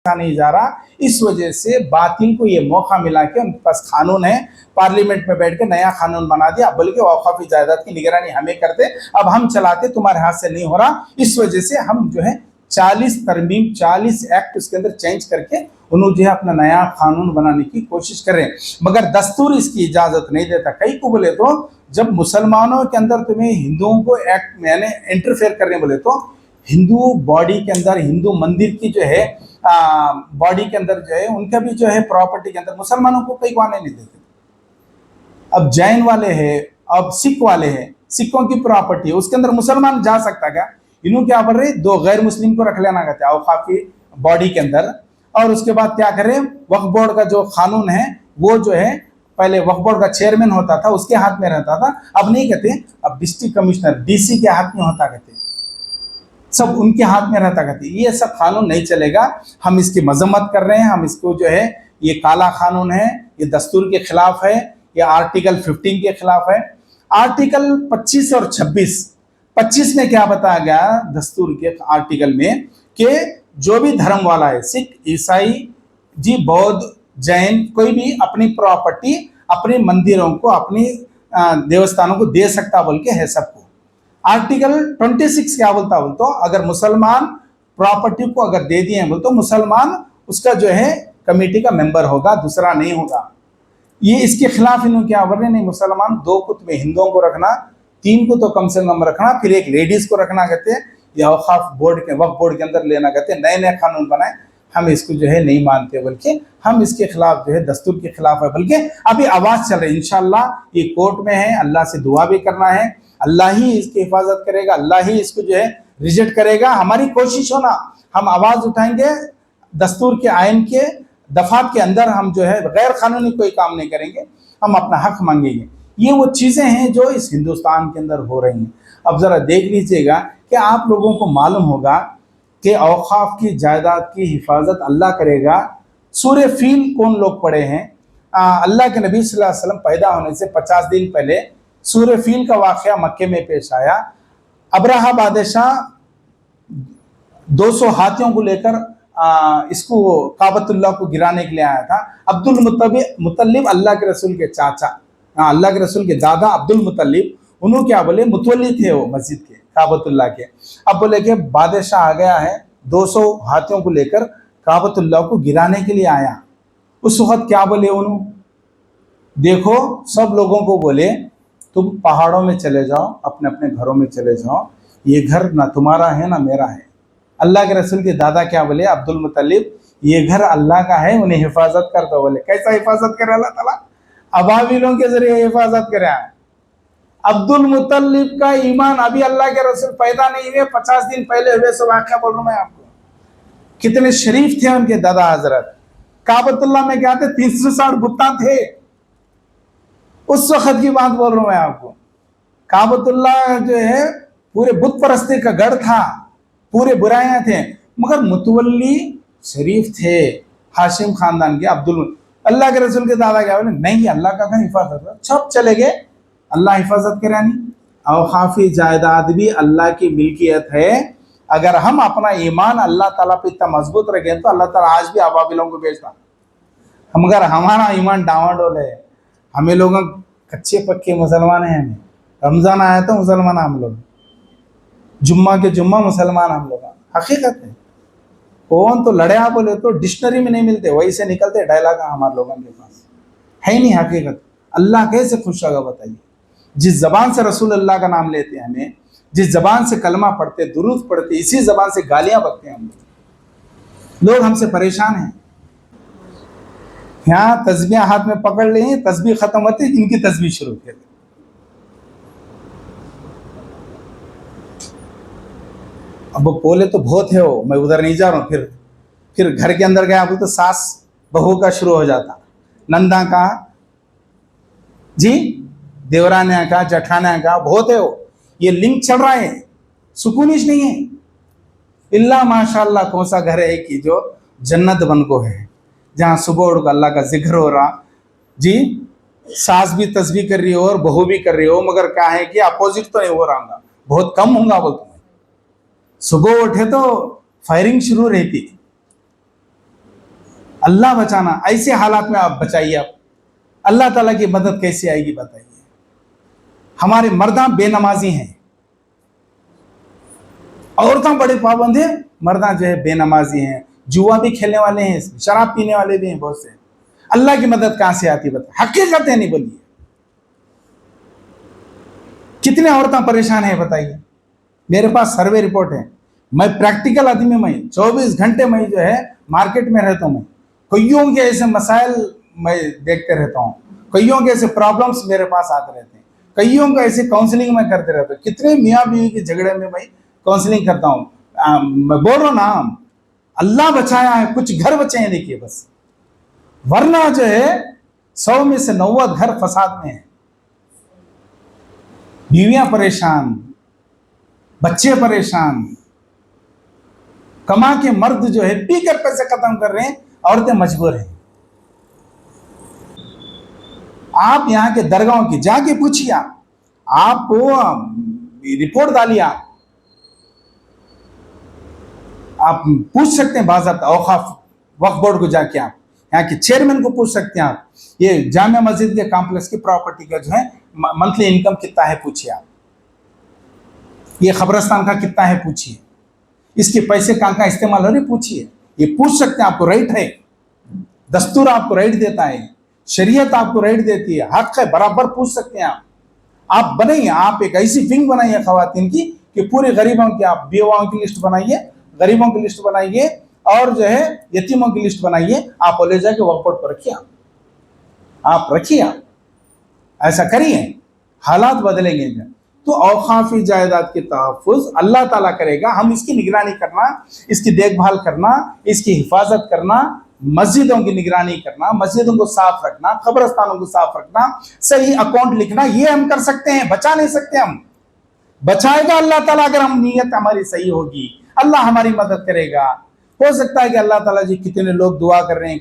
नहीं जा रहा। इस वजह से बातिल को ये मौका मिला कि उनके पास कानून है, पार्लियामेंट में बैठ के नया कानून बना दिया, बल्कि औकाफी जायदाद की निगरानी हमें करते, अब हम चलाते, तुम्हारे हाथ से नहीं हो रहा। इस वजह से हम जो है 40 तरमीम 40 एक्ट उसके अंदर चेंज करके उन्होंने जो है अपना नया कानून बनाने की कोशिश कर रहे हैं, मगर दस्तूर इसकी इजाजत नहीं देता। कई को बोले तो जब मुसलमानों के अंदर तुम्हें हिंदुओं को एक्ट मैंने इंटरफेयर करने बोले तो हिंदू बॉडी के अंदर, हिंदू मंदिर की जो है बॉडी के अंदर जो है उनका भी जो है प्रॉपर्टी के अंदर मुसलमानों को कई को आने नहीं देते। अब जैन वाले हैं, अब सिख वाले हैं, सिखों की प्रॉपर्टी है उसके अंदर मुसलमान जा सकता क्या? इन्हों क्या कर रहे, 2 गैर मुस्लिम को रख लेना कहते हैं औकाफी बॉडी के अंदर, और उसके बाद क्या करें, वक्फ बोर्ड का जो कानून है वो जो है पहले वक्फ बोर्ड का चेयरमैन होता था, उसके हाथ में रहता था, अब नहीं कहते, अब डिस्ट्रिक्ट कमिश्नर डीसी के हाथ में होता कहते, सब उनके हाथ में रहता कहते। ये सब कानून नहीं चलेगा, हम इसकी मजम्मत कर रहे हैं, हम इसको जो है ये काला कानून है, ये दस्तूर के खिलाफ है, ये आर्टिकल 15 के खिलाफ है। आर्टिकल 25 और 25 में क्या बताया गया दस्तूर के आर्टिकल में कि जो भी धर्म वाला है, सिख, ईसाई जी, बौद्ध, जैन, कोई भी अपनी प्रॉपर्टी अपने मंदिरों को, अपनी देवस्थानों को दे सकता बोल के है सबको। आर्टिकल 26 क्या बोलता बोल तो अगर मुसलमान प्रॉपर्टी को अगर दे दिए बोल तो मुसलमान उसका जो है कमेटी का मेंबर होगा, दूसरा नहीं होगा। ये इसके खिलाफ इन्होंने क्या बोल रहे, नहीं मुसलमान 2 को तुम्हें हिंदुओं को रखना, 3 को तो कम से कम रखना, फिर एक लेडीज को रखना कहते हैं, या वक्फ बोर्ड के अंदर लेना कहते हैं। नए नए कानून बनाए, हम इसको जो है नहीं मानते, बल्कि हम इसके खिलाफ जो है दस्तूर के खिलाफ है, बल्कि अभी आवाज चल रही है। इंशाल्लाह ये कोर्ट में है, अल्लाह से दुआ भी करना है, अल्लाह ही इसकी हिफाजत करेगा, अल्लाह ही इसको जो है रिजेक्ट करेगा। हमारी कोशिश होना, हम आवाज उठाएंगे, दस्तूर के आयन के दफात के अंदर हम जो है गैर कानूनी कोई काम नहीं करेंगे, हम अपना हक मांगेंगे। ये वो चीजें हैं जो इस हिंदुस्तान के अंदर हो रही हैं। अब जरा देख लीजिएगा कि आप लोगों को मालूम होगा कि औकाफ की जायदाद की हिफाजत अल्लाह करेगा। सूरह फील कौन लोग पढ़े हैं? अल्लाह के नबी सल्लल्लाहु अलैहि वसल्लम पैदा होने से 50 दिन पहले सूरह फील का वाक़या मक्के में पेश आया। अब्राहा बादशाह 200 हाथियों को लेकर इसको काबतुल्लाह को गिराने के लिए आया था। अब्दुल मुत्तलिब अल्लाह के रसूल के चाचा, अल्लाह के रसूल के दादा अब्दुल मुत्तलिब, उन्होंने क्या बोले, मुतवल्ली थे वो मस्जिद के, काबतुल्लाह के। अब बोले कि बादशाह आ गया है 200 हाथियों को लेकर काबतुल्लाह को गिराने के लिए आया। उस वक्त क्या बोले उन्होंने, देखो सब लोगों को बोले तुम पहाड़ों में चले जाओ, अपने अपने घरों में चले जाओ, ये घर ना तुम्हारा है ना मेरा है। अल्लाह के रसूल के दादा क्या बोले, अब्दुल मुत्तलिब, ये घर अल्लाह का है, उन्हें हिफाजत कर दो। बोले कैसा हिफाजत करे अल्लाह ताला? अबाबिलों के जरिए हिफाजत करे। अब्दुल मुत्तलिब का ईमान अभी अल्लाह के रसूल पैदा नहीं हुए, 50 दिन पहले हुए। सब वाक़या बोल रहा हूं मैं आपको, कितने शरीफ थे उनके दादा हजरत। काबतुल्लाह में क्या थे, 360 बुत्ता थे। उस वक्त की बात बोल रहा हूं मैं आपको। काबतुल्लाह जो है पूरे बुत परस्ती का गढ़ था, पूरे बुराइयां थे, मगर मुतवल्ली शरीफ थे, हाशिम खानदान के अब्दुल। अल्लाह के रसूल के दादा क्या बोले, नहीं अल्लाह का घर हिफाजत, सब चले गए, अल्लाह हिफाजत करे नहीं। औकाफी जायदाद भी अल्लाह की मिल्कियत है। अगर हम अपना ईमान अल्लाह ताला पे इतना मजबूत रखें तो अल्लाह ताला आज भी अबाबिलों को भेजता। हम अगर हमारा ईमान डावाडोल है, हमें लोग कच्चे पक्के मुसलमान हैं, हमें रमजान आया तो मुसलमान हम लोग, जुम्मा के जुम्मा मुसलमान हम लोग, हकीकत है। कौन तो लड़े आप बोले तो डिक्शनरी में नहीं मिलते, वही से निकलते डायलॉग हमारे लोगों के पास है ही नहीं। हकीकत अल्लाह कैसे खुश होगा बताइए? जिस जबान से रसूल अल्लाह का नाम लेते हैं, हमें जिस जबान से कलमा पढ़ते, दुरूद पढ़ते, इसी जबान से गालियां बकते हैं हम लोग हमसे परेशान हैं। यहाँ तस्बीह हाथ में पकड़ लें, तस्बीह खत्म होती, इनकी तस्बीह शुरू कर दें। अब वो बोले तो बहुत है वो, मैं उधर नहीं जा रहा हूँ। फिर घर के अंदर गया, तो सास बहू का शुरू हो जाता, नंदा का जी, देवरानिया का, जठानिया का, बहुत है वो। ये लिंक चल रहा है, सुकूनिश नहीं है। इल्ला माशाल्लाह कौन सा घर है कि जो जन्नत बन को है, जहाँ सुबह उठ अल्लाह का जिक्र हो रहा जी, सास भी तस्बीह कर रही हो और बहू भी कर रही हो, मगर क्या है कि अपोजिट तो नहीं हो रहा, बहुत कम होगा बोलते। सुबह उठे तो फायरिंग शुरू रहती, अल्लाह बचाना, ऐसे हालात में आप बचाइए। आप अल्लाह ताला की मदद कैसे आएगी बताइए। हमारे मर्दा बेनमाजी हैं, औरतें बड़े पाबंद है, मर्दा जो है बेनमाजी हैं, जुआ भी खेलने वाले हैं, शराब पीने वाले भी हैं बहुत से। अल्लाह की मदद कहां से आती बताइए, हकीकत है नहीं बोलिए। कितने औरतें परेशान है बताइए। मेरे पास सर्वे रिपोर्ट है, मैं प्रैक्टिकल आदमी, मैं 24 घंटे मैं जो है मार्केट में रहता हूं। मैं कईयों के ऐसे मसाइल मैं देखते रहता हूं, कईयों के ऐसे प्रॉब्लम्स मेरे पास आते रहते हैं, कईयों का ऐसे काउंसलिंग मैं करते रहता हूँ। कितने मियाँ बीवी के झगड़े में मैं काउंसलिंग करता हूँ। मैं बोल रहा हूँ ना, अल्लाह बचाया है, कुछ घर बचे हैं देखिए बस, वरना जो है 100 में से 90 घर फसाद में है। बीवियां परेशान, बच्चे परेशान, कमा के मर्द जो है पी कर पैसे खत्म कर रहे हैं, औरतें मजबूर हैं। आप यहाँ के दरगाहों की जाके पूछिए, आप रिपोर्ट डालिए, आप पूछ सकते हैं बाज़ाब्ता औकाफ वक्फ बोर्ड को जाके, आप यहाँ के चेयरमैन को पूछ सकते हैं। आप ये जामिया मस्जिद के कॉम्प्लेक्स की प्रॉपर्टी का जो है मंथली इनकम कितना है पूछिए। आप ये खबरस्तान का कितना है पूछिए, इसके पैसे कहाँ इस्तेमाल हो रहे पूछिए। ये पूछ सकते हैं, आपको राइट है, दस्तूर आपको राइट देता है, शरीयत आपको राइट देती है, हक है, बराबर पूछ सकते हैं। आप बनाइए, आप एक ऐसी विंग बनाइए खवातीन की कि पूरे गरीबों की, आप बेवाओं की लिस्ट बनाइए, गरीबों की लिस्ट बनाइए, और जो है यतीमों की लिस्ट बनाइए, आप ले जाके वक्फ बोर्ड पर रखिए, आप रखिए, ऐसा करिए, हालात बदलेंगे। तो औकाफी जायदाद के तहफ़्फ़ुज़ अल्लाह ताला करेगा, हम इसकी निगरानी करना, इसकी देखभाल करना, इसकी हिफाजत करना, मस्जिदों की निगरानी करना, मस्जिदों को साफ रखना, कब्रस्तानों को साफ रखना, सही अकाउंट लिखना, ये हम कर सकते हैं। बचा नहीं सकते हम, बचाएगा अल्लाह ताला अगर हम नीयत हमारी सही होगी, अल्लाह हमारी मदद करेगा। हो सकता है कि अल्लाह ताला जी कितने लोग दुआ कर रहे हैं,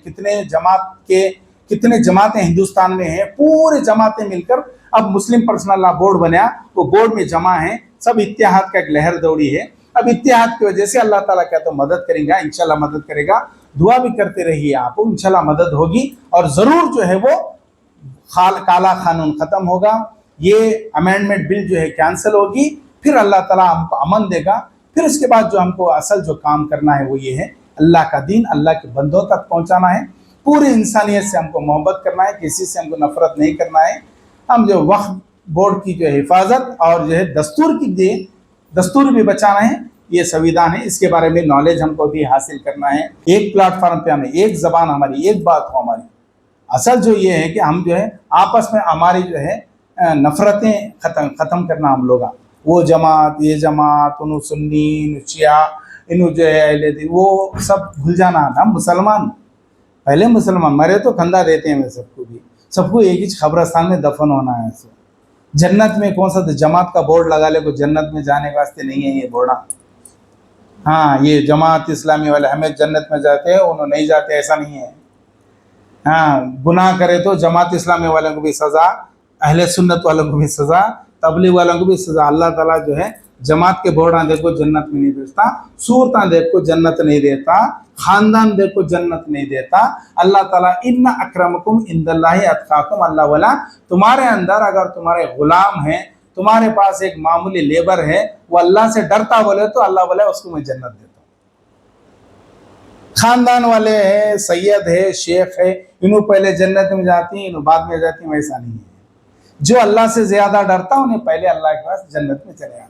कितने जमातें हिंदुस्तान में हैं, पूरे जमातें मिलकर अब मुस्लिम पर्सनल लॉ बोर्ड बना, वो बोर्ड में जमा है, सब इत्तेहाद का एक लहर दौड़ी है। अब इत्तेहाद की वजह से अल्लाह ताला क्या तो मदद करेगा, इंशाल्लाह मदद करेगा। दुआ भी करते रहिए, आप इंशाल्लाह मदद होगी, और जरूर जो है वो काला कानून खत्म होगा, ये अमेंडमेंट बिल जो है कैंसिल होगी, फिर अल्लाह ताला हमको अमन देगा। फिर उसके बाद जो हमको असल जो काम करना है वो ये है, अल्लाह का दीन अल्लाह के बंदों तक पहुंचाना है, पूरी इंसानियत से हमको मोहब्बत करना है, किसी से हमको नफरत नहीं करना है। हम जो वक्फ बोर्ड की जो हिफाजत और जो है दस्तूर भी बचाना है, ये संविधान है, इसके बारे में नॉलेज हमको भी हासिल करना है। एक प्लेटफॉर्म पे हमें एक जबान हमारी, एक बात हो हमारी। असल जो ये है कि हम जो है आपस में हमारी जो है नफरतें खत्म करना, हम लोग वो जमात ये जमात, उन्होंने सुन्नी इन्हों शिया इन्हों जो है अहले दिन, वो सब भूल जाना। हम मुसलमान, पहले मुसलमान, मरे तो कंधा देते हैं सबको भी, सबको एक ही कब्रस्तान में दफन होना है। जन्नत में कौन सा जमात का बोर्ड लगा ले, को जन्नत में जाने वास्ते नहीं है ये बोर्ड। हाँ, ये जमात इस्लामी वाले हमें जन्नत में जाते हैं, उन्होंने नहीं जाते, ऐसा नहीं है। हाँ, गुनाह करे तो जमात इस्लामी वालों को भी सज़ा, अहले सुन्नत वालों को भी सज़ा, तबलीग वालों को भी सज़ा। अल्लाह ताला जो है जमात के बोर्डा देखो जन्नत में नहीं भेजता, सूरता देखो जन्नत नहीं देता, खानदान देखो जन्नत नहीं देता। अल्लाह ताला इन्ना अक्रमकुम इंदल्लाहि अत्काकुम, अल्लाह वाला तुम्हारे अंदर अगर तुम्हारे गुलाम हैं, तुम्हारे पास एक मामूली लेबर है, वो अल्लाह से डरता बोले तो अल्लाह बोले उसको मैं जन्नत देता हूँ। खानदान वाले हैं, सैयद है, शेख है, इन्हों पहले जन्नत में जाती हैं, इन्हों बाद में जाती हैं, वैसा नहीं है। जो अल्लाह से ज्यादा डरता उन्हें पहले अल्लाह के पास जन्नत में चले आता।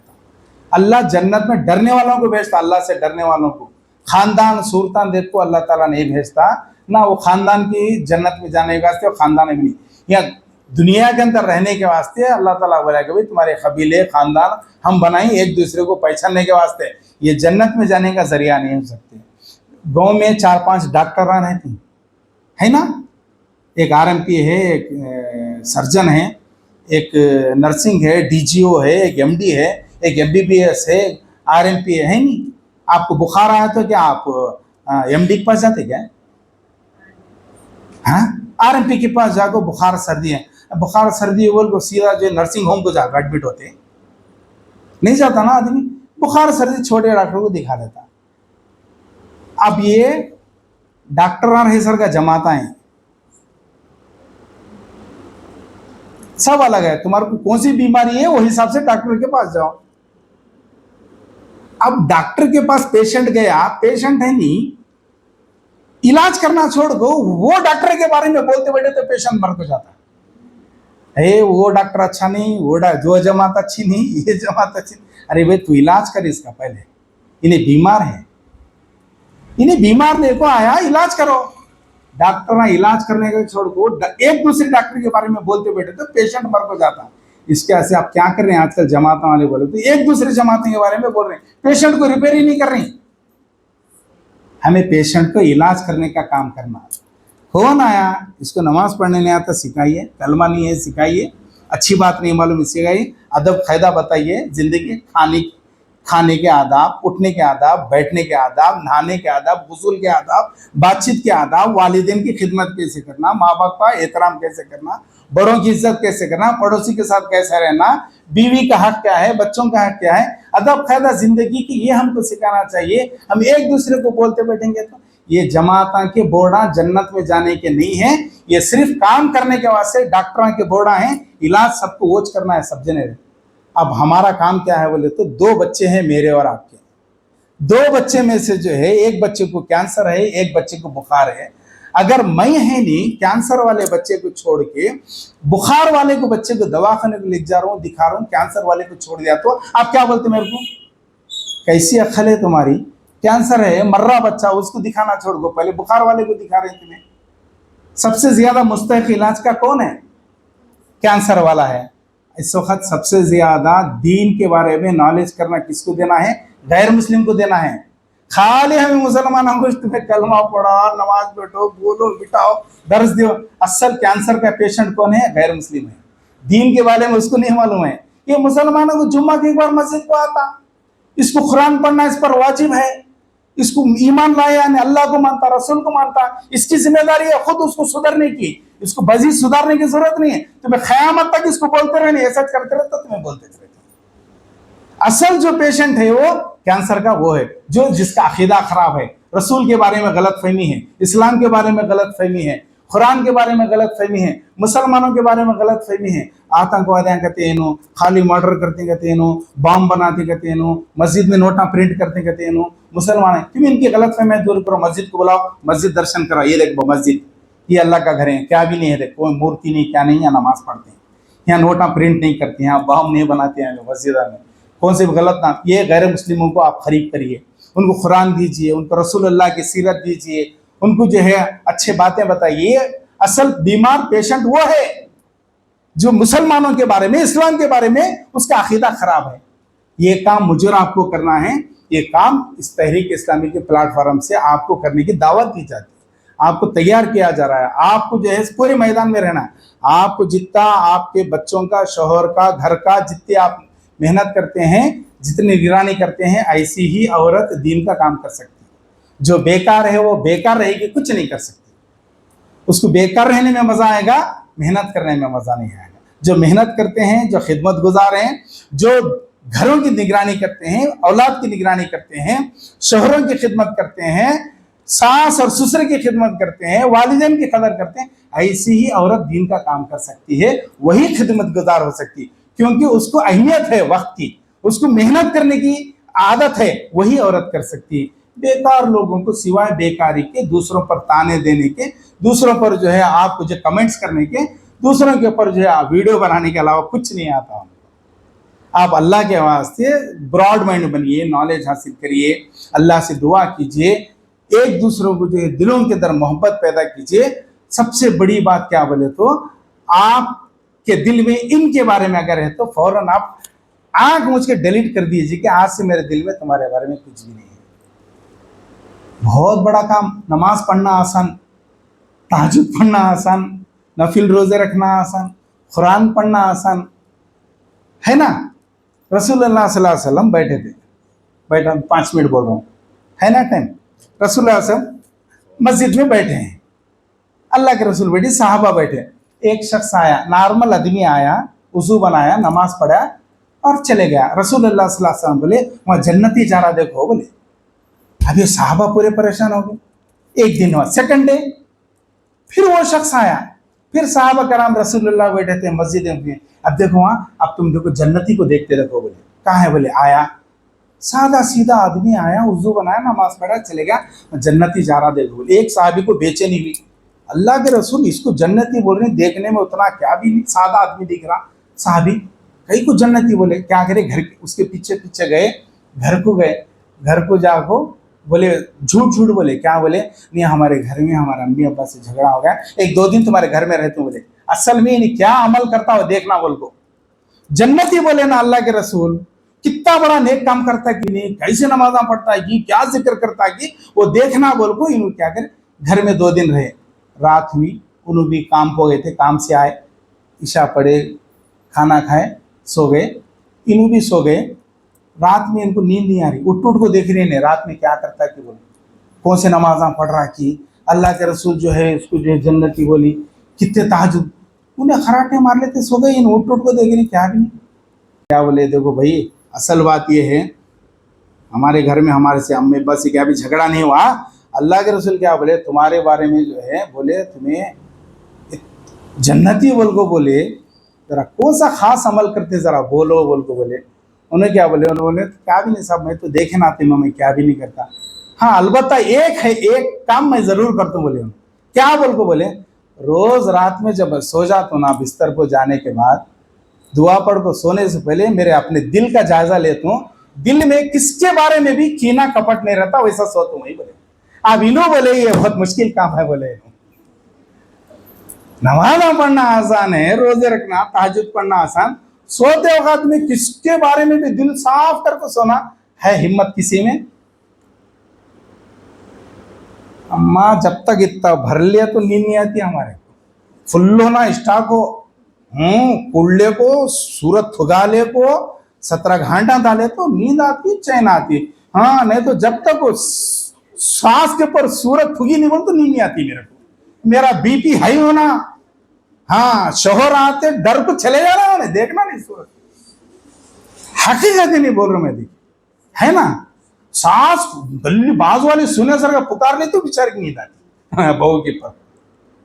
अल्लाह जन्नत में डरने वालों को भेजता, अल्लाह से डरने वालों को। खानदान सूरतान देख को अल्लाह ताला नहीं भेजता ना, वो खानदान की जन्नत में जाने के वास्ते, खानदान में नहीं, या दुनिया के अंदर रहने के वास्ते अल्लाह ताला बोला कि भाई तुम्हारे कबीले खानदान हम बनाए एक दूसरे को पहचानने के वास्ते, ये जन्नत में जाने का जरिया नहीं हो सकते। गाँव में 4-5 डॉक्टर रहती है ना, एक RMP है, एक सर्जन है, एक नर्सिंग है, DGO है, एक MD है, एक MBBS है, RMP है नहीं। आपको बुखार आया तो क्या आप MD के पास जाते क्या? हाँ, RMP के पास जाकर बुखार सर्दी है, बुखार सर्दी बोल को सीधा जो नर्सिंग होम को जाकर एडमिट होते नहीं जाता ना आदमी, बुखार सर्दी छोटे डॉक्टर को दिखा देता। अब ये डॉक्टर है सर का जमाता है, सब अलग है। तुम्हारे को कौन सी बीमारी है वो हिसाब से डॉक्टर के पास जाओ। अब डॉक्टर के पास पेशेंट गया, पेशेंट है नहीं, इलाज करना छोड़ दो, वो डॉक्टर के बारे में बोलते बैठे तो पेशेंट मर को जाता है। वो डॉक्टर अच्छा नहीं, जो जमात अच्छी नहीं, ये जमात अच्छी नहीं। अरे भाई तू इलाज कर इसका पहले, इन्हें बीमार है, इन्हें बीमार देखो आया, इलाज करो। डॉक्टर ना इलाज करने का छोड़ को एक दूसरे डॉक्टर के बारे में बोलते बैठे तो पेशेंट मर को जाता। इसके ऐसे आप क्या कर रहे हैं आजकल जमात वाले बोले तो एक दूसरे जमातों के बारे में बोल रहे हैं, पेशेंट को रिपेयर ही नहीं कर रही। हमें पेशेंट को इलाज करने का काम करना। कौन आया, इसको नमाज पढ़ने नहीं आता सिखाइए, कलमा नहीं है सिखाइए, अच्छी बात नहीं मालूम सिखाइए, अदब कायदा बताइए, जिंदगी खाने के आदाब, उठने के आदाब, बैठने के आदाब, नहाने के आदाब, गुस्ल के आदाब, बातचीत के आदाब, वालिदैन की खिदमत कैसे करना, माँ बाप का एहतराम कैसे करना, बड़ों की इज्जत कैसे करना, पड़ोसी के साथ कैसे रहना, बीवी का हक क्या है, बच्चों का हक क्या है, अदब कायदा जिंदगी की, ये हमको सिखाना चाहिए। हम एक दूसरे को बोलते बैठेंगे तो ये जमाता के बोर्डा जन्नत में जाने के नहीं है, ये सिर्फ काम करने के वास्ते डॉक्टरों के बोर्डा हैं, इलाज सबको वोच करना है सब जने। अब हमारा काम क्या है बोले तो 2 बच्चे हैं मेरे और आपके, 2 बच्चे में से जो है एक बच्चे को कैंसर है, एक बच्चे को बुखार है। अगर मैं है नहीं, कैंसर वाले बच्चे को छोड़ के बुखार वाले को बच्चे को दवाखाने को ले जा रहा हूँ, दिखा रहा हूँ, कैंसर वाले को छोड़ दिया तो आप क्या बोलते मेरे को, कैसी अक्ल है तुम्हारी, कैंसर है मर रहा बच्चा, उसको दिखाना छोड़ दो, पहले बुखार वाले को दिखा रहे तुम्हें। सबसे ज्यादा मुस्तहिक इलाज का कौन है, कैंसर वाला है। इस वक्त सबसे ज्यादा दीन के बारे में नॉलेज करना किसको देना है, गैर मुस्लिम को देना है। खाली हमें मुसलमानों को तुम्हें कलमा पढ़ा, नमाज बैठो, बोलो, बिठाओ, दर्ज दो। असल कैंसर का पेशेंट कौन है, गैर मुस्लिम है, दीन के बारे में उसको नहीं मालूम है। ये मुसलमानों को जुम्मा की एक बार मस्जिद को आता, इसको कुरान पढ़ना इस पर वाजिब है, इसको ईमान लाया यानी अल्लाह को मानता, रसूल को मानता, इसकी जिम्मेदारी है खुद उसको सुधरने की, इसको मजीद सुधारने की जरूरत नहीं है। तुम्हें क़यामत तक इसको बोलते रहने, ऐसा करते रहे तो तुम्हें बोलते रहते। असल जो पेशेंट है वो कैंसर का वो है जो जिसका अकीदा खराब है, रसूल के बारे में गलत फहमी है, इस्लाम के बारे में गलत फहमी है, कुरान के बारे में गलत फहमी है, मुसलमानों के बारे में गलत फहमी है। आतंकवादियां कहते हैं, खाली मर्डर करते कहते हैं, बॉम्ब बनाते कहते हैं, मस्जिद में नोटा प्रिंट करते कहते हैं, मुसलमान क्यों इनकी गलत फहमी दूर करो, मस्जिद को बुलाओ, मस्जिद दर्शन करो, ये देखो मस्जिद, ये अल्लाह का घर है, क्या भी नहीं है, देखो कोई मूर्ति नहीं, क्या नहीं, यहाँ नमाज पढ़ते हैं, यहाँ नोटा प्रिंट नहीं करते हैं, बॉम्ब नहीं बनाते हैं मस्जिद में, कौन से गलत नाम। ये गैर मुस्लिमों को आप खरीद करिए, उनको कुरान दीजिए, उनको रसूल अल्लाह की सीरत दीजिए, उनको जो है अच्छे बातें बताइए। असल बीमार पेशेंट वो है जो मुसलमानों के बारे में, इस्लाम के बारे में उसका अकीदा खराब है। ये काम मुझे और आपको करना है, ये काम इस तहरीक इस्लामी के प्लेटफॉर्म से आपको करने की दावत दी जाती है, आपको तैयार किया जा रहा है। आपको जो है पूरे मैदान में रहना है। आपको जितना आपके बच्चों का, शोहर का, घर का, जितने आप मेहनत करते हैं, जितनी निगरानी करते हैं, ऐसी ही औरत दीन का काम कर सकती है। जो बेकार है वो बेकार रहेगी, कुछ नहीं कर सकती। उसको बेकार रहने में मजा आएगा, मेहनत करने में मजा नहीं आएगा। जो मेहनत करते हैं, जो खिदमत गुजार हैं, जो घरों की निगरानी करते हैं, औलाद की निगरानी करते हैं, शोहरों की खिदमत करते हैं, सास और ससुर की खिदमत करते हैं, वालिदैन की कदर करते हैं, ऐसी ही औरत दीन का काम कर सकती है, वही खिदमत गुजार हो सकती है। क्योंकि उसको अहमियत है वक्त की, उसको मेहनत करने की आदत है, वही औरत कर सकती है। बेकार लोगों को सिवाय बेकारी के, दूसरों पर ताने देने के, दूसरों पर जो है आपको जो कमेंट्स करने के, दूसरों के ऊपर जो है वीडियो बनाने के अलावा कुछ नहीं आता। आप अल्लाह के वास्ते ब्रॉड माइंड बनिए, नॉलेज हासिल करिए, अल्लाह से दुआ कीजिए, एक दूसरों को जो है दिलों के अंदर मोहब्बत पैदा कीजिए। सबसे बड़ी बात क्या बोले तो आप के दिल में इनके बारे में अगर है तो फौरन आप आंख मूंछ के डिलीट कर दीजिए कि आज से मेरे दिल में तुम्हारे बारे में कुछ भी नहीं है। बहुत बड़ा काम, नमाज पढ़ना आसान, तहज्जुद पढ़ना आसान, नफिल रोजे रखना आसान, कुरान पढ़ना आसान है ना। रसूलुल्लाह सल्लल्लाहु अलैहि वसल्लम बैठे थे, बैठा 5 मिनट बोल रहा हूँ, है ना टाइम। रसूलुल्लाह सल्लल्लाहु अलैहि वसल्लम मस्जिद में बैठे हैं, अल्लाह के रसूल बैठे, साहबा बैठे। एक शख्स आया, नॉर्मल आदमी आया, वजू बनाया, नमाज पढ़ा और चले गया। रसूलुल्लाह सल्लल्लाहु अलैहि वसल्लम बोले वहाँ जन्नती जा रहा देखो, बोले। अब ये साहबा पूरे परेशान हो गए, एक दिन हुआ, सेकंड डे फिर वो शख्स आया, फिर साहबा कराम रसूलुल्लाह बैठे थे मस्जिद में। अब देखो वहां, अब तुम देखो जन्नती को देखते देखो, बोले कहाँ है, बोले आया, सादा सीधा आदमी आया, वुजू बनाया, नमाज पढ़ा, चले गया, जन्नती जा रहा देखो। बोले एक साहबी को बेचैनी हुई, अल्लाह के रसूल इसको जन्नती बोल रहे, देखने में उतना क्या भी नहीं, सादा आदमी दिख रहा। साहबी कहीं को जन्नती बोले, क्या करे, घर उसके पीछे पीछे गए, घर को गए, घर को जाको बोले, झूठ झूठ बोले, क्या बोले, नहीं हमारे घर में हमारे अम्मी अब्बा से झगड़ा हो गया, एक दो दिन तुम्हारे घर में रहते, बोले असल में नहीं क्या अमल करता हो देखना, बोल को जन्नती बोले ना अल्लाह के रसूल, कितना बड़ा नेक काम करता है कि नहीं, कैसे नमाजा पढ़ता है कि क्या जिक्र करता है कि वो देखना, बोल को इन्हों क्या करे, घर में 2 दिन रहे, रात हुई, उन्होंने भी काम हो गए थे, काम से आए, ईशा पढ़े, खाना खाए, सो गए, इन्हों भी सो गए। रात में इनको नींद नहीं आ रही, उठ उठ को देख रहे हैं रात में क्या करता है कि बोले कौन से नमाजा पढ़ रहा कि अल्लाह के रसूल जो है उसको जो है जन्नती बोली, कितने तहज्जुद, उन्हें खराटे मार लेते, सो गए, इन उठ उठ को देख रही, क्या भी नहीं। क्या बोले, देखो भाई असल बात ये है, हमारे घर में हमारे से अम्मी अब्बा से क्या भी झगड़ा नहीं हुआ। अल्लाह के रसूल क्या बोले तुम्हारे बारे में जो है, बोले तुम्हें जन्नती बोल को बोले, जरा कौन सा खास अमल करते जरा बोलो, बोल को बोले। उन्हें क्या बोले, उन्होंने बोले क्या भी नहीं साहब, मैं तो देखे नाते में मैं क्या भी नहीं करता, हाँ अलबत्ता एक है, एक काम मैं जरूर करता हूँ, बोले क्या, बोल को बोले रोज रात में जब सो जाता हूँ ना, बिस्तर को जाने के बाद दुआ पढ़ को सोने से पहले मेरे अपने दिल का जायजा लेता हूँ, दिल में किसके बारे में भी कीना कपट नहीं रहता, वैसा सोता हूँ। वही बोले अब इन्हों बोले ये बहुत मुश्किल काम है, बोले नमाज़ पढ़ना आसान है, रोजे रखना, तहज्जुद पढ़ना आसान, सोते वक्त में किसके बारे में भी दिल साफ करके सोना है हिम्मत किसी में। अम्मा जब तक इतना भर लिया तो नींद नहीं आती हमारे, फुल होना स्टाक हो, कुल्ले को सूरत थुगाले को 17 घंटा डाले तो नींद आती, चैन आती, हाँ नहीं तो जब तक वो सांस के ऊपर सूरत थुगी नहीं बोल तो नींद नहीं आती मेरे को। मेरा बीपी हाई होना, हाँ शोहर आते डर को चले जा रहा है, देखना नहीं सूरत, हकीकत नहीं बोल रहा मैं, देख है ना, सांस गली बाजू वाले सुने सर का पुकार ले तो बेचारे की नींद आती, बहू के पर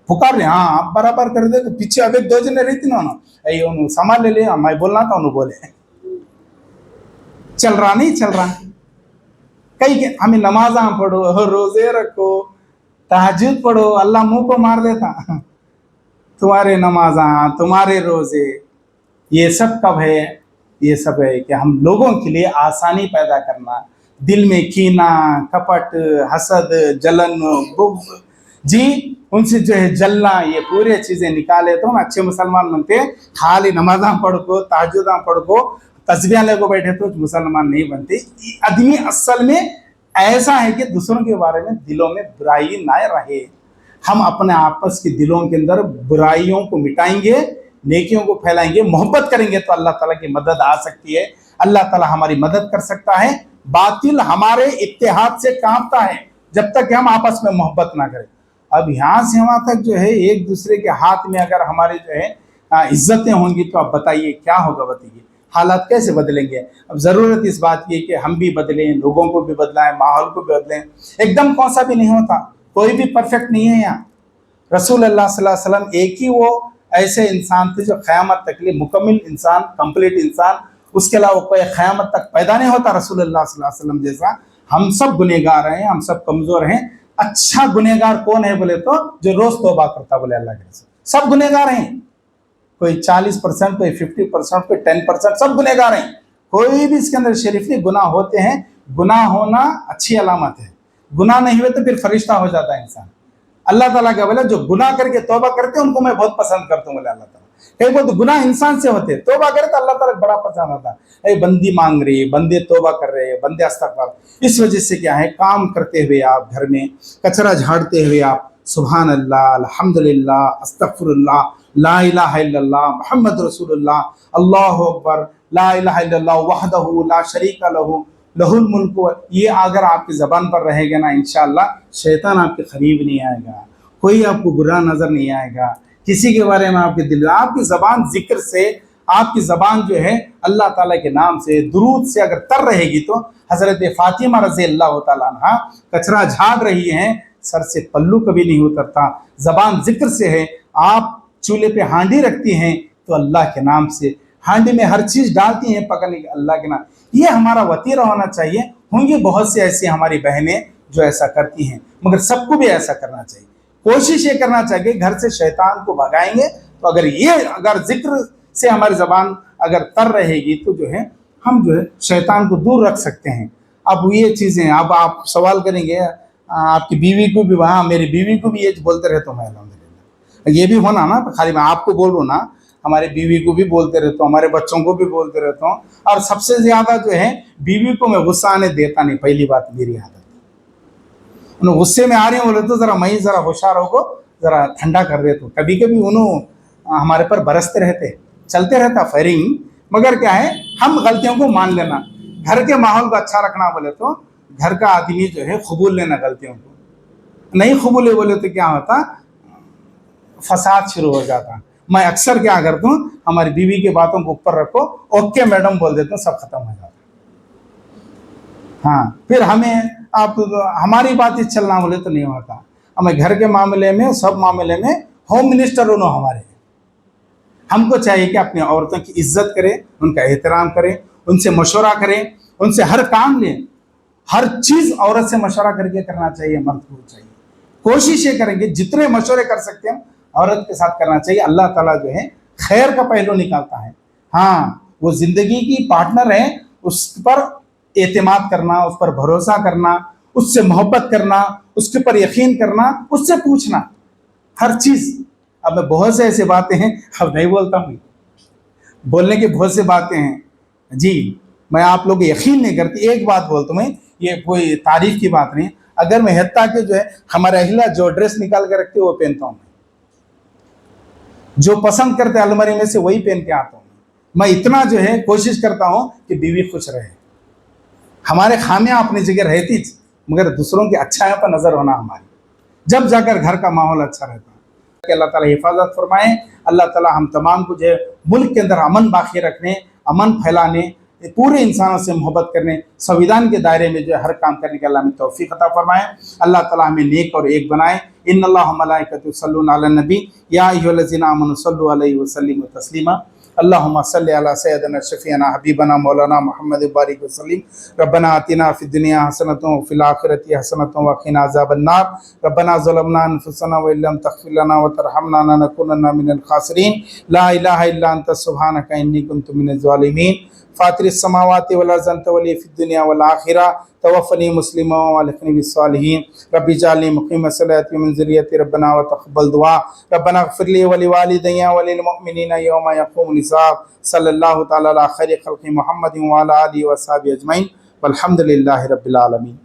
पुकार ले, हाँ आप बराबर कर दे, तो पीछे अब 1 2 जने रहती ना, उन्होंने संभाल ले लिया, मैं बोलना था उन्होंने बोले चल रहा नहीं चल रहा, कई के हमें नमाजा पढ़ो, रोजे रखो, तहज्जुद पढ़ो, अल्लाह मुंह को मार देता, तुम्हारे नमाजा तुम्हारे रोजे ये सब कब है, ये सब है कि हम लोगों के लिए आसानी पैदा करना, दिल में कीना कपट हसद जलन बुग़्ज़ जी उनसे जो है जलना, ये पूरे चीजें निकाले तो हम अच्छे मुसलमान बनते। खाली नमाजा पढ़ को तहज्जुद पढ़ को तस्बीह लेको बैठे तो मुसलमान नहीं बनते। आदमी असल में ऐसा है कि दूसरों के बारे में दिलों में बुराई ना रहे, हम अपने आपस के दिलों के अंदर बुराइयों को मिटाएंगे, नेकियों को फैलाएंगे, मोहब्बत करेंगे तो अल्लाह ताला की मदद आ सकती है, अल्लाह ताला हमारी मदद कर सकता है। बातिल हमारे इत्तेहाद से कांपता है जब तक हम आपस में मोहब्बत ना करें। अब यहाँ से वहां तक जो है एक दूसरे के हाथ में अगर हमारे जो है इज्जतें होंगी तो अब बताइए क्या होगा, बताइए हालात कैसे बदलेंगे। अब जरूरत इस बात की है कि हम भी बदलें, लोगों को भी बदलाएं, माहौल को भी बदलें। एकदम कौन सा भी नहीं होता, कोई भी परफेक्ट नहीं है यहाँ। रसूल अल्लाह सल्लल्लाहु अलैहि वसल्लम एक ही वो ऐसे इंसान थे जो क़यामत तक के लिए मुकम्मिल इंसान, कंप्लीट इंसान, उसके अलावा कोई क़यामत तक पैदा नहीं होता रसूल अल्लाह सल्लल्लाहु अलैहि वसल्लम जैसा। हम सब गुनहगार हैं, हम सब कमज़ोर हैं। अच्छा गुनहगार कौन है बोले तो जो रोज़ तौबा करता, बोले अल्लाह के रसूल। सब गुनहगार हैं, कोई 40%, कोई 50%, कोई 10%, सब गुनहगार हैं। कोई भी इसके अंदर शरीफ नहीं, गुनाह होते हैं। गुनाह होना अच्छी अलामत है, गुनाह नहीं हुए तो फिर फरिश्ता हो जाता है इंसान। अल्लाह ताला क्या बोले, जो गुनाह करके तौबा करते हैं उनको मैं बहुत पसंद करता हूँ, बोले अल्लाह ताला। कई बोलते गुनाह इंसान से होते, तौबा करे तो अल्लाह ताला बड़ा पसंद आता है। बंदी मांग रही है, बंदे तौबा कर रहे हैं, बंदे इस्तग़फ़ार। इस वजह से क्या है, काम करते हुए आप घर में कचरा झाड़ते हुए आप सुभान अल्लाह, अल्हम्दुलिल्लाह, अस्तग़फ़िरुल्लाह, ला इलाहा इल्लल्लाह, मुहम्मद रसूलुल्लाह, अल्लाहु अकबर, ला इलाहा इल्लल्लाह वहदहु ला शरीका लहू लहुल मुल्क, ये अगर आपकी ज़बान पर रहेगा ना, इंशाअल्लाह शैतान आपके करीब नहीं आएगा, कोई आपको बुरा नज़र नहीं आएगा, किसी के बारे में आपके दिल, आपकी ज़बान जिक्र से, आपकी ज़बान जो है अल्लाह ताला के नाम से, दुरूद से अगर तर रहेगी तो हज़रत फ़ातिमा रज़ी अल्लाह तआला अन्हा कचरा झाड़ रही हैं, सर से पल्लू कभी नहीं उतरता। जबान जिक्र से है। आप चूल्हे पे हांडी रखती हैं तो अल्लाह के नाम से, हांडी में हर चीज डालती हैं पकड़ने के अल्लाह के नाम, ये हमारा वतीरा होना चाहिए। होंगी बहुत सी ऐसी हमारी बहनें जो ऐसा करती हैं, मगर सबको भी ऐसा करना चाहिए। कोशिश ये करना चाहिए घर से शैतान को भगाएंगे तो अगर जिक्र से हमारी जबान अगर तर रहेगी तो जो है हम जो है शैतान को दूर रख सकते हैं। अब ये चीजें, अब आप सवाल करेंगे आपकी बीवी को भी, वहाँ मेरी बीवी को भी ये बोलते रहता हूँ मैं, अल्हम्दुलिल्लाह। ये भी होना ना, खाली मैं आपको बोल रहा हूँ ना, हमारे बीवी को भी बोलते रहता हूँ, हमारे बच्चों को भी बोलते रहता हूँ। और सबसे ज्यादा जो है बीवी को मैं गुस्सा आने देता नहीं, पहली बात मेरी आदत। उन्हें गुस्से में आ रही बोले तो जरा मैं जरा होशियार होको, जरा ठंडा कर दे। तो कभी कभी उन्होंने हमारे पर बरसते रहते, चलते रहता फायरिंग, मगर क्या है हम गलतियों को मान लेना, घर के माहौल को अच्छा रखना। बोले तो घर का आदमी जो है कबूल लेना गलतियों को, नहीं कबूले बोले तो क्या होता, फसाद शुरू हो जाता। मैं अक्सर क्या करता हूँ, हमारी बीवी की बातों को ऊपर रखो, ओके मैडम बोल देता हूँ, सब खत्म हो जाता। हाँ, फिर हमें आप हमारी बात ही चलना बोले तो नहीं होता। हमें घर के मामले में, सब मामले में होम मिनिस्टर उन्होंने हमारे, हमको चाहिए कि अपनी औरतों की इज्जत करें, उनका एहतराम करें, उनसे मशवरा करें, उनसे हर काम लें। हर चीज औरत से मशवरा करके करना चाहिए, मर्द को चाहिए। कोशिश ये करेंगे जितने मशवरे कर सकते हैं औरत के साथ करना चाहिए। अल्लाह ताला जो है खैर का पहलू निकालता है। हाँ, वो जिंदगी की पार्टनर है, उस पर एतमाद करना, उस पर भरोसा करना, उससे मोहब्बत करना, उसके पर यकीन करना, उससे पूछना हर चीज। अब मैं बहुत से ऐसे बातें हैं, अब नहीं बोलता हूँ, बोलने की बहुत से बातें हैं जी, मैं आप लोग यकीन नहीं करती। एक बात बोलता हूँ मैं, ये कोई तारीफ की बात नहीं, अगर मैं हत्ता के जो है हमारे अहिला जो ड्रेस निकाल के रखते वो पहनता हूँ, जो पसंद करते अलमारी में से वही पहन के आता हूँ। मैं इतना जो है कोशिश करता हूँ कि बीवी खुश रहे। हमारे खामियां अपनी जगह रहती, मगर दूसरों की अच्छाइयों पर नजर होना हमारी, जब जाकर घर का माहौल अच्छा रहता है। कि अल्लाह ताला हिफाजत फरमाए। अल्लाह ताला हम तमाम को जो है मुल्क के अंदर अमन बाकी रखने, अमन फैलाने, पूरे इंसानों से मोहब्बत करने, संविधान के दायरे में जो है हर काम करने के अल्लाह हमें तौफीक अता फरमाए। अल्लाह ताला हमें नेक और एक बनाए। इन्नल्लाह व मलाइकतहु युसल्लूना अलन नबी या अय्युहल्लज़ीना आमनु सल्लु अलैहि व सल्लिमु तस्लीमा। अल्लाहुम्मा सल्लि अला सय्यदिना शफीना हबीबना मौलाना मुहम्मद बारिक वसल्लिम। रब्बना आतिना फिद दुनिया हसनतन व फिल आखिरति हसनतन व क़िना अज़ाबन्नार। रब्बना ज़लमना अनफुसना व इल्लम तग़फिर लना व तरहमना लनकुनन्ना मिनल ख़ासिरीन। ला इलाहा इल्ला अंता सुब्हानका इन्नी कुन्तु मिनज़ ज़ालिमीन। फातिरिस समावाति वल अर्ज़ अंत वली फ़िद दुनिया वल आखिरा तवफ़्फ़नी मुस्लिमा व अलहिक़नी बिस्सालिहीन। रब्बी जअलनी मुक़ीमस सलाति व मिन ज़ुर्रिय्यति रब्बना व तक़ब्बल दुआ। रब्बना इग़फ़िर ली व लिवालिदैया व लिल मुअमिनीना यौमा यक़ूमुल हिसाब। सल्लल्लाहु तआला अला खैरि ख़ल्क़ि मुहम्मदिन व अला आलिहि व अस्हाबिहि अजमईन। वल्हम्दुलिल्लाहि रब्बिल आलमीन।